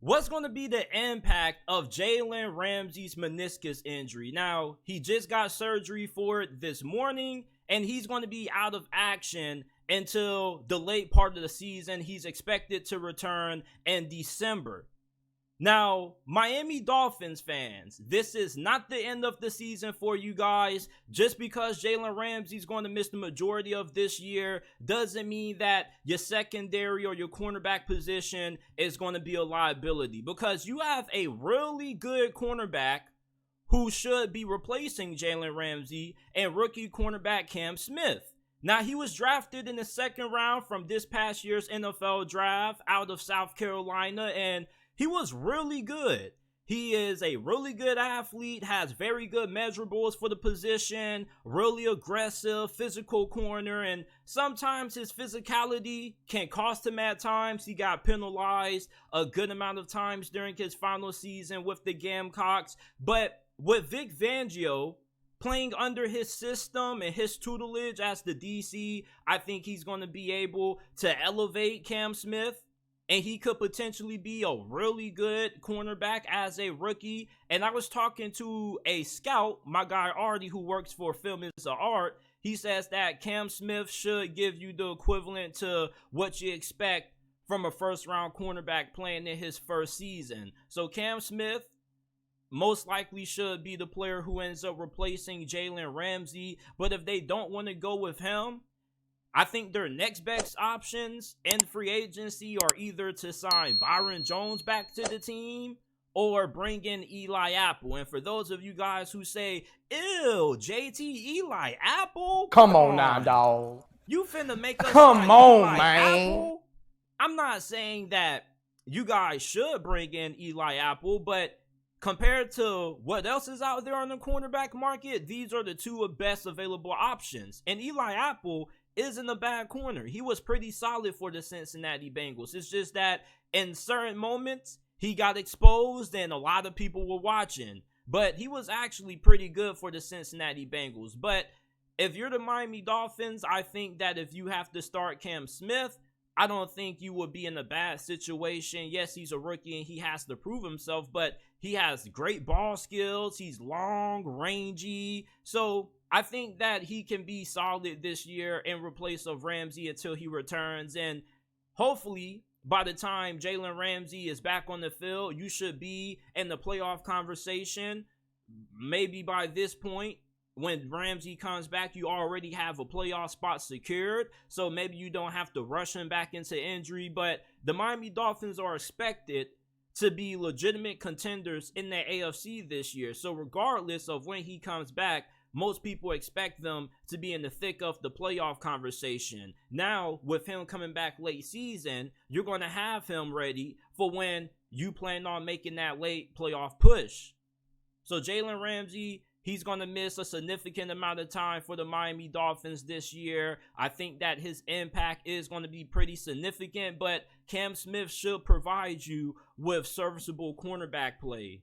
What's going to be the impact of Jalen Ramsey's meniscus injury? Now, he just got surgery for it this morning, and he's going to be out of action until the late part of the season. He's expected to return in December. Now, Miami Dolphins fans, this is not the end of the season for you guys. Just because Jalen Ramsey's going to miss the majority of this year doesn't mean that your secondary or your cornerback position is going to be a liability, because you have a really good cornerback who should be replacing Jalen Ramsey and rookie cornerback Cam Smith. Now, he was drafted in the second round from this past year's NFL draft out of South Carolina, and he was really good. He is a really good athlete, has very good measurables for the position, really aggressive, physical corner, and sometimes his physicality can cost him at times. He got penalized a good amount of times during his final season with the Gamecocks. But with Vic Fangio playing under his system and his tutelage as the DC, I think he's going to be able to elevate Cam Smith. And he could potentially be a really good cornerback as a rookie. And I was talking to a scout, my guy Artie, who works for Film is a Art. He says that Cam Smith should give you the equivalent to what you expect from a first-round cornerback playing in his first season. So Cam Smith most likely should be the player who ends up replacing Jalen Ramsey. But if they don't want to go with him, I think their next best options in free agency are either to sign Byron Jones back to the team or bring in Eli Apple. And for those of you guys who say, ew, JT, Eli Apple? Come on now, dog. You finna make us Come on, Eli man. Apple? I'm not saying that you guys should bring in Eli Apple, but compared to what else is out there on the cornerback market, these are the two best available options. And Eli Apple isn't a bad corner. He was pretty solid for the Cincinnati Bengals. It's just that in certain moments, he got exposed and a lot of people were watching. But he was actually pretty good for the Cincinnati Bengals. But if you're the Miami Dolphins, I think that if you have to start Cam Smith, I don't think you would be in a bad situation. Yes, he's a rookie and he has to prove himself, but he has great ball skills. He's long, rangy. So I think that he can be solid this year in replace of Ramsey until he returns. And hopefully, by the time Jalen Ramsey is back on the field, you should be in the playoff conversation. Maybe by this point, when Ramsey comes back, you already have a playoff spot secured. So maybe you don't have to rush him back into injury. But the Miami Dolphins are expected to be legitimate contenders in the AFC this year. So regardless of when he comes back, most people expect them to be in the thick of the playoff conversation. Now, with him coming back late season, you're going to have him ready for when you plan on making that late playoff push. So Jalen Ramsey, he's going to miss a significant amount of time for the Miami Dolphins this year. I think that his impact is going to be pretty significant, but Cam Smith should provide you with serviceable cornerback play.